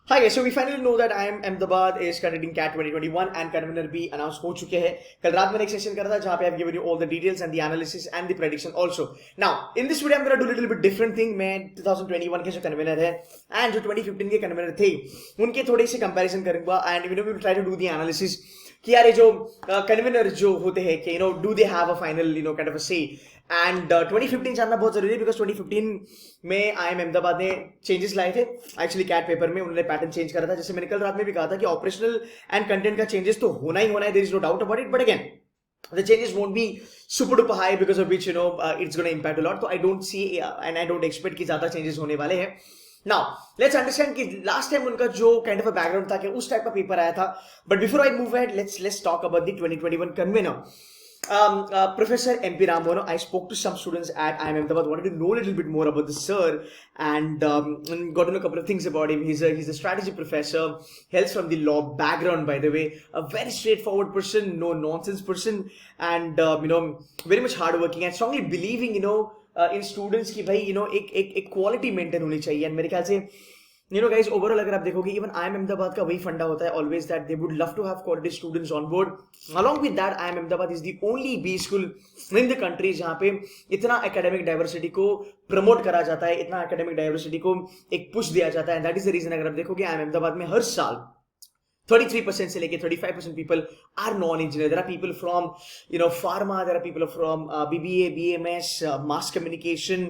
Hi guys, so we finally know that IIM Ahmedabad is conducting CAT 2021 and Convenor भी announce हो चुके हैं. कल रात मैंने एक सेशन करा था जहाँ पे I've given you all the details and the analysis and the prediction also. Now in this video I'm gonna do a little bit different thing. मैं 2021 के जो Convenor है and जो 2015 के Convenor थे उनके थोड़े से comparison करूँगा and we will try to do the analysis कि यार ये जो कन्वेनर जो होते हैं कि do they have a final kind of a से एंड 2015 जानना बहुत जरूरी है बिकॉज 2015 में IIM अहमदाबाद ने चेंजेस लाए थे एक्चुअली कैट पेपर में उन्होंने पैटर्न चेंज करा था जैसे मैंने कल रात में भी कहा था कि ऑपरेशनल एंड कंटेंट का चेंजेस तो होना ही होना है there is no doubt about it but again the changes won't be super duper high because of which it's going to impact a lot so I don't see and I don't expect कि ज्यादा changes होने वाले हैं. Now, let's understand कि last time उनका जो kind of a background था कि उस type का पेपर आया था. But before I move ahead, let's talk about the 2021 convener. Professor MP Ramono, I spoke to some students at IIM Ahmedabad, wanted to know a little bit more about the sir and got to know a couple of things about him. He's a strategy professor, hails from the law background, by the way, a very straightforward person, no nonsense person, and very much hardworking and strongly believing, in students की भाई एक quality maintain होनी चाहिए and मेरे ख्याल से guys overall अगर आप देखोगे इवन IIM अहमदाबाद का वही फंडा होता है always that they would love to have quality students on board along with that IIM Ahmedabad is the only B school in the country जहां पे इतना एकेडमिक डाइवर्सिटी को प्रमोट करा जाता है इतना एकेडमिक डाइवर्सिटी को एक पुश दिया जाता है दैट इज द रीजन अगर आप देखोगे IIM अहमदाबाद में हर साल 33% से लेके 35% people are non-engineer. There are people from, pharma. There are people from BBA, BMS, mass communication,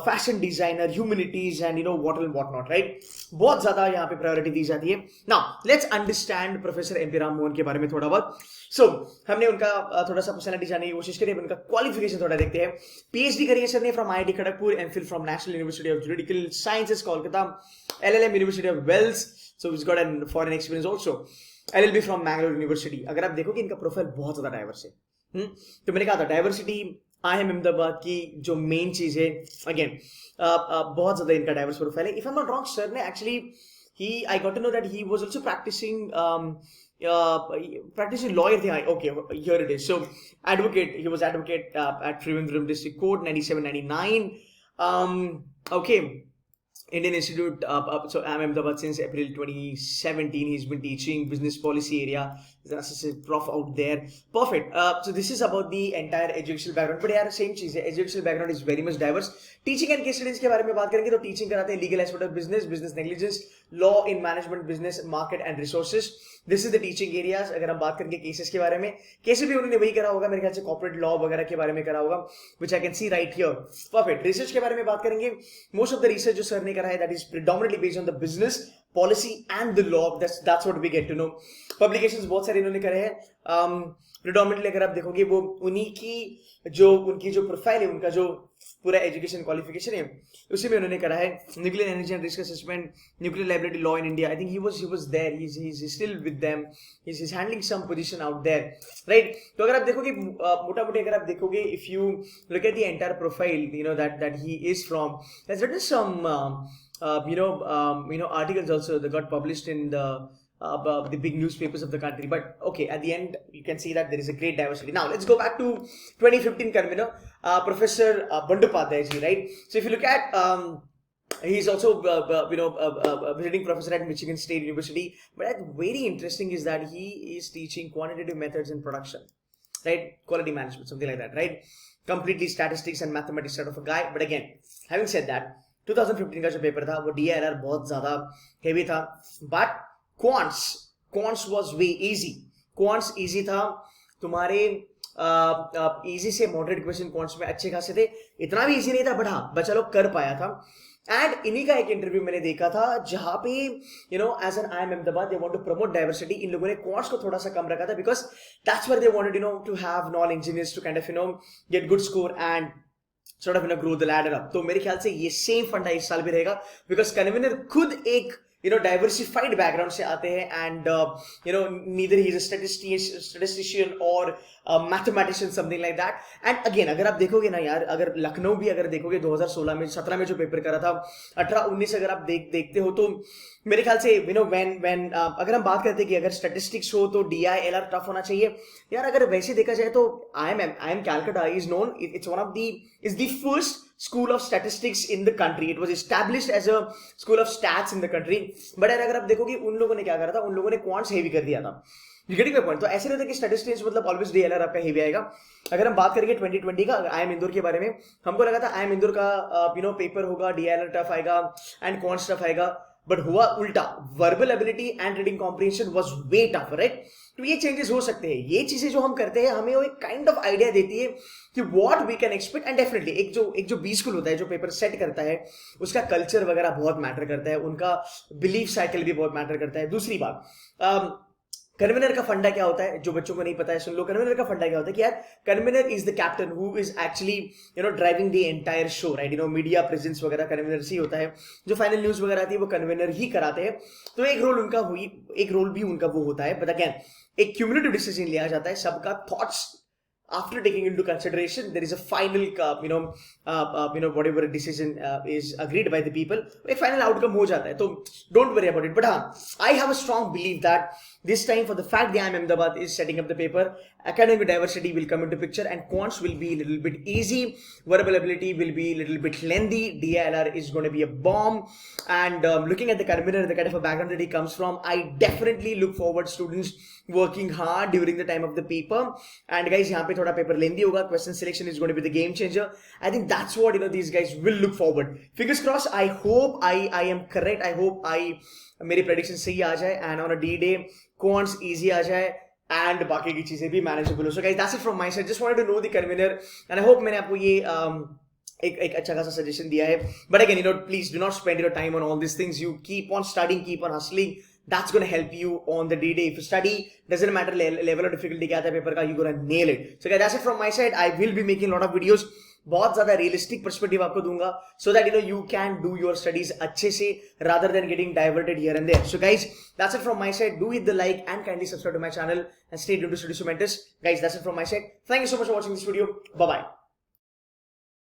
fashion designer, humanities, and what and what not, right? बहुत ज़्यादा यहाँ पे priority दी जाती है. Now, let's understand Professor MP Ram Mohan के बारे में थोड़ा बहुत. So, हमने उनका थोड़ा सा personality जानने की कोशिश करी, उनका qualification थोड़ा देखते हैं. PhD करी है सर ने from IIT Kharagpur, MPhil from National University of Juridical Sciences, Kolkata, LLM University of Wells. So he's got a foreign experience also. LLB from Mangalore University. अगर आप देखोगे इनका प्रोफाइल बहुत ज्यादा डाइवर्स है तो मैंने कहा था डाइवर्सिटी IIM अहमदाबाद की जो मेन चीज है अगेन बहुत ज्यादा इनका डाइवर्स प्रोफाइल है. If I am not wrong sir ने actually I got to know that he was also practicing lawyer थे. Okay, here it is. So advocate, he was advocate at Trivandrum District Court 97-99. Okay. Indian Institute, so IIM Ahmedabad since April 2017. He's been teaching business policy area. He's an assistant prof out there. Perfect. So this is about the entire educational background. But यार same चीज़ है. Educational background is very much diverse. Teaching and case studies के बारे में बात करेंगे तो teaching कराते हैं legal aspect of business, business negligence, law in management, business, market and resources. This is the teaching areas. अगर हम बात करेंगे केसेस के बारे में केसेस भी उन्होंने वही करा होगा मेरे ख्याल से कॉर्पोरेट लॉ वगैरह के बारे में करा होगा which I can see right here. Perfect. Research के बारे में बात करेंगे. Most of the research जो सर ने करा है that is predominantly based on the business, policy and the law. That's what we get to know. Publications बहुत सारे इन्होंने करे हैं. Predominantly अगर आप देखोगे वो उनकी जो प्रोफाइल है उनका जो पूरा एजुकेशन क्वालिफिकेशन है उसी में उन्होंने करा है nuclear energy and risk assessment nuclear liability law in India. I think he was there he is still with them he is handling some position out there right. तो अगर आप देखोगे मोटा मोटी अगर आप देखोगे if you look at the entire profile that he is from has written some articles also that got published in the big newspapers of the country. But okay, at the end you can see that there is a great diversity. Now let's go back to 2015 convener, Professor Bandupadhyay ji, right? So if you look at he's also visiting professor at Michigan State University. But what's very interesting is that he is teaching quantitative methods in production, right? Quality management, something like that, right? Completely statistics and mathematics sort of a guy. But again, having said that, 2015 का जो paper था वो DIR बहुत ज्यादा heavy था. But Quants was way easy. Quants easy था. तुम्हारे easy से moderate question Quants में अच्छे खासे थे. इतना भी easy नहीं था बट हाँ बच्चा लोग कर पाया था. एंड इन्हीं का एक इंटरव्यू मैंने देखा था जहां पे as an IIM Ahmedabad they want to promote diversity. इन लोगों ने क्वांट्स को थोड़ा सा कम रखा था because that's where they wanted to have non engineers to kind of get good score and sort of grow the ladder up. तो मेरे ख्याल से ये सेम फंडा इस साल भी रहेगा बिकॉज कन्वेनर खुद एक डाइवर्सिफाइड बैकग्राउंड से आते हैं and neither he is a statistician और mathematician something like that. And again अगर आप देखोगे ना यार अगर लखनऊ भी अगर देखोगे 2016 में 17 में जो पेपर करा था 18-19 अगर आप देखते हो तो मेरे ख्याल से व्हेन अगर हम बात करते हैं कि अगर स्टैटिस्टिक्स हो तो DILR टफ होना चाहिए यार. अगर वैसे देखा जाए तो IIM Calcutta is known, it's one of the is the first school of statistics in the country. It was established as a school of stats in the country. But अगर आप देखोगे उन लोगों ने क्या करा था, उन लोगों ने क्वांट्स हेवी कर दिया था. You getting my point? तो ऐसे रहता है कि स्टैटिस्टिक्स मतलब ऑलवेज डीएलआर आपका हेवी आएगा. अगर हम बात करेंगे 2020 का IIM इंदौर के बारे में, हमको लगा था IIM इंदौर का पेपर होगा, डीएलआर टफ आएगा एंड क्वांट्स टफ आएगा. बट हुआ उल्टा. Verbal ability and reading comprehension was way tough, right? तो ये चेंजेस हो सकते हैं. ये चीजें जो हम करते हैं हमें वो एक काइंड ऑफ आइडिया देती है कि what we can expect. And definitely एक जो बी स्कूल होता है, जो पेपर सेट करता है, उसका कल्चर वगैरह बहुत मैटर करता है, उनका बिलीफ साइकिल भी बहुत मैटर करता है. दूसरी बात, कन्वेनर का फंडा क्या होता है, जो बच्चों को नहीं पता है सुन लो. कन्वेनर का फंडा क्या होता है कि यार convener is the captain who is actually driving the entire show, right? Media presence वगैरह कन्वेनर से ही होता है. जो फाइनल न्यूज वगैरह आती है वो कन्वेनर ही कराते हैं. तो एक रोल भी उनका वो होता है. बट अगेन एक क्यूमुलेटिव डिसीजन लिया जाता है, सबका thoughts after taking into consideration. There is a final whatever decision is agreed by the people, एक final outcome हो जाता है. तो don't worry about it. But I have a strong belief that this time, for the fact that IIM Ahmedabad is setting up the paper, academic diversity will come into picture and quants will be a little bit easy, verbal ability will be a little bit lengthy, DILR is going to be a bomb. And looking at the Convenor, the kind of a background that he comes from, I definitely look forward students working hard during the time of the paper. And guys, यहाँ पे थोड़ा paper lengthy होगा. Question selection is going to be the game changer. I think that's what these guys will look forward. Fingers crossed. I hope I am correct. I hope मेरी prediction सही आ जाए and on a D-day quants easy आ जाए and बाकी की चीजें भी manageable हो. So guys, that's it from my side. Just wanted to know the Convenor and I hope मैंने आपको ये एक अच्छा खासा सजेशन दिया है. But again, please do not spend your time on all these things. You keep on studying, keep on hustling. That's going to help you on the D-day. If you study, doesn't matter level of difficulty क्या आता है paper का, you're going to nail it. So guys, that's it from my side. I will be making a lot of videos. बहुत ज्यादा realistic perspective आपको दूंगा so that you can do your studies अच्छे से rather than getting diverted here and there. So guys, that's it from my side. Do hit the like and kindly subscribe to my channel and stay tuned to Studies to Mentors. Guys, that's it from my side. Thank you so much for watching this video. Bye bye.